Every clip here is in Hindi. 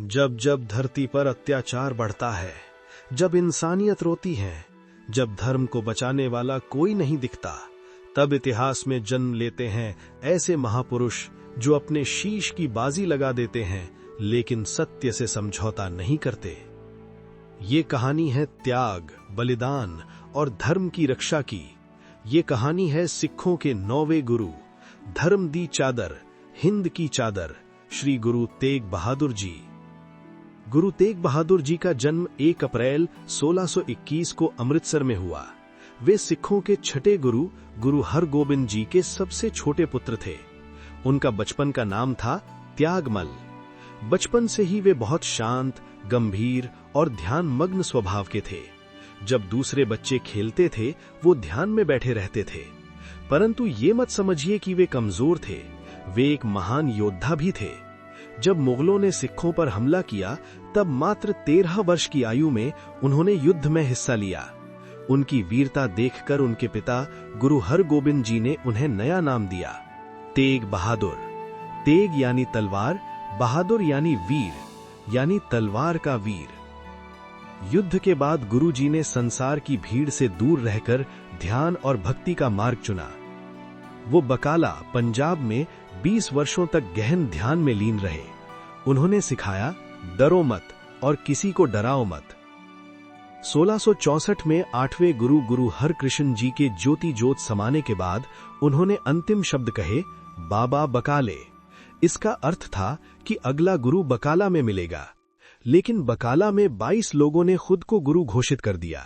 जब जब धरती पर अत्याचार बढ़ता है, जब इंसानियत रोती है, जब धर्म को बचाने वाला कोई नहीं दिखता, तब इतिहास में जन्म लेते हैं ऐसे महापुरुष जो अपने शीश की बाजी लगा देते हैं लेकिन सत्य से समझौता नहीं करते। ये कहानी है त्याग, बलिदान और धर्म की रक्षा की। ये कहानी है सिखों के 9वें गुरु, धर्म दी चादर, हिंद की चादर, श्री गुरु तेग बहादुर जी। गुरु तेग बहादुर जी का जन्म 1 अप्रैल 1621 को अमृतसर में हुआ। वे सिखों के छठे गुरु, गुरु हरगोबिंद जी के सबसे छोटे पुत्र थे। उनका बचपन का नाम था त्यागमल। बचपन से ही वे बहुत शांत, गंभीर और ध्यानमग्न स्वभाव के थे। जब दूसरे बच्चे खेलते थे, वो ध्यान में बैठे रहते थे। परंतु ये मत समझिए कि वे कमजोर थे, वे एक महान योद्धा भी थे। जब मुगलों ने सिखों पर हमला किया, तब मात्र 13 वर्ष की आयु में उन्होंने युद्ध में हिस्सा लिया। उनकी वीरता देखकर उनके पिता गुरु हरगोबिंद जी ने उन्हें नया नाम दिया, तेग बहादुर। तेग यानी तलवार, बहादुर यानी वीर, यानी तलवार का वीर। युद्ध के बाद गुरु जी ने संसार की भीड़ से दूर रहकर ध्यान और भक्ति का मार्ग चुना। वो बकाला, पंजाब में 20 वर्षों तक गहन ध्यान में लीन रहे। उन्होंने सिखाया, डरो मत और किसी को डराओ मत। 1664 में 8वें गुरु, गुरु हरकृष्ण जी के ज्योति जोत समाने के बाद उन्होंने अंतिम शब्द कहे, बाबा बकाले। इसका अर्थ था कि अगला गुरु बकाला में मिलेगा। लेकिन बकाला में 22 लोगों ने खुद को गुरु घोषित कर दिया।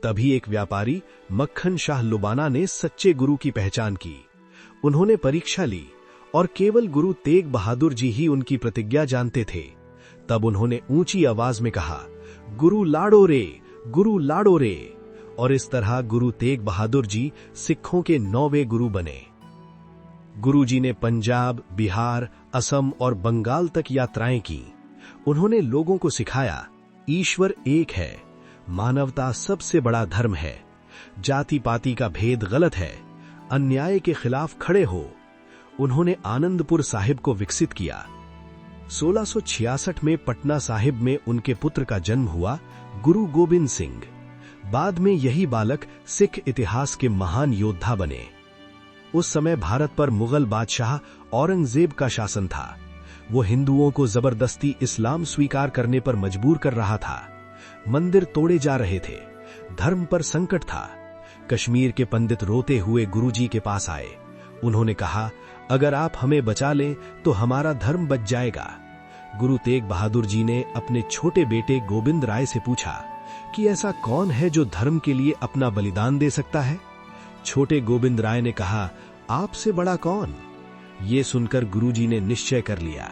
तभी एक व्यापारी मक्खन शाह लुबाना ने सच्चे गुरु की पहचान की। उन्होंने परीक्षा ली और केवल गुरु तेग बहादुर जी ही उनकी प्रतिज्ञा जानते थे। तब उन्होंने ऊंची आवाज में कहा, गुरु लाड़ो रे, गुरु लाड़ो रे। और इस तरह गुरु तेग बहादुर जी सिखों के 9वें गुरु बने। गुरु जी ने पंजाब, बिहार, असम और बंगाल तक यात्राएं की। उन्होंने लोगों को सिखाया, ईश्वर एक है, मानवता सबसे बड़ा धर्म है, जाति पाति का भेद गलत है, अन्याय के खिलाफ खड़े हो। उन्होंने आनंदपुर साहिब को विकसित किया। 1666 में पटना साहिब में उनके पुत्र का जन्म हुआ, गुरु गोबिंद सिंह। बाद में यही बालक सिख इतिहास के महान योद्धा बने। उस समय भारत पर मुगल बादशाह औरंगजेब का शासन था। वो हिंदुओं को जबरदस्ती इस्लाम स्वीकार करने पर मजबूर कर रहा था। मंदिर तोड़े जा रहे थे, धर्म पर संकट था। कश्मीर के पंडित रोते हुए गुरुजी के पास आए। उन्होंने कहा, अगर आप हमें बचा लें तो हमारा धर्म बच जाएगा। गुरु तेग बहादुर जी ने अपने छोटे बेटे गोविंद राय से पूछा कि ऐसा कौन है जो धर्म के लिए अपना बलिदान दे सकता है। छोटे गोविंद राय ने कहा, आपसे बड़ा कौन। ये सुनकर गुरुजी ने निश्चय कर लिया।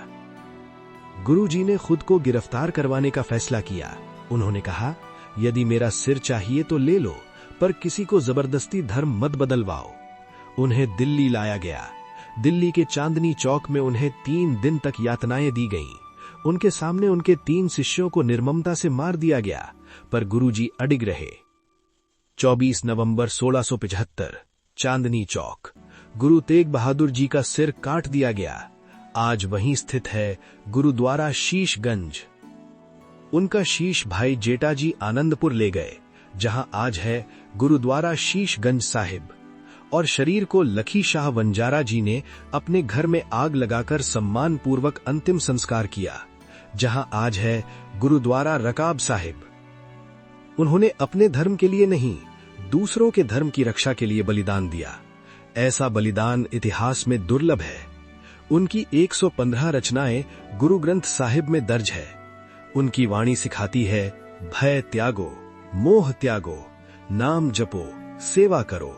गुरुजी ने खुद को गिरफ्तार करवाने का फैसला किया। उन्होंने कहा, यदि मेरा सिर चाहिए तो ले लो, पर किसी को जबरदस्ती धर्म मत बदलवाओ। उन्हें दिल्ली लाया गया। दिल्ली के चांदनी चौक में उन्हें 3 दिन तक यातनाएं दी गईं। उनके सामने उनके 3 शिष्यों को निर्ममता से मार दिया गया, पर गुरुजी अडिग रहे। 24 नवंबर 1675, चांदनी चौक, गुरु तेग बहादुर जी का सिर काट दिया गया। आज वहीं स्थित है गुरुद्वारा शीशगंज। उनका शीश भाई जेठाजी आनंदपुर ले गए, जहां आज है गुरुद्वारा शीशगंज साहिब। और शरीर को लखी शाह वंजारा जी ने अपने घर में आग लगाकर सम्मान पूर्वक अंतिम संस्कार किया, जहां आज है गुरुद्वारा रकाब साहिब। उन्होंने अपने धर्म के लिए नहीं, दूसरों के धर्म की रक्षा के लिए बलिदान दिया। ऐसा बलिदान इतिहास में दुर्लभ है। उनकी 115 रचनाएं गुरु ग्रंथ साहिब में दर्ज है। उनकी वाणी सिखाती है, भय त्यागो, मोह त्यागो, नाम जपो, सेवा करो।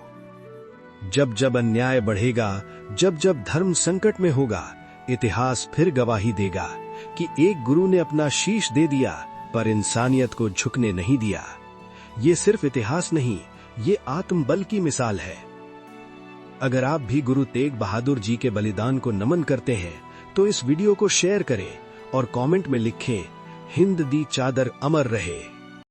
जब जब अन्याय बढ़ेगा, जब जब धर्म संकट में होगा, इतिहास फिर गवाही देगा कि एक गुरु ने अपना शीश दे दिया, पर इंसानियत को झुकने नहीं दिया। ये सिर्फ इतिहास नहीं, ये आत्मबल की मिसाल है। अगर आप भी गुरु तेग बहादुर जी के बलिदान को नमन करते हैं, तो इस वीडियो को शेयर करें और कमेंट में लिखें, हिंद दी चादर अमर रहे।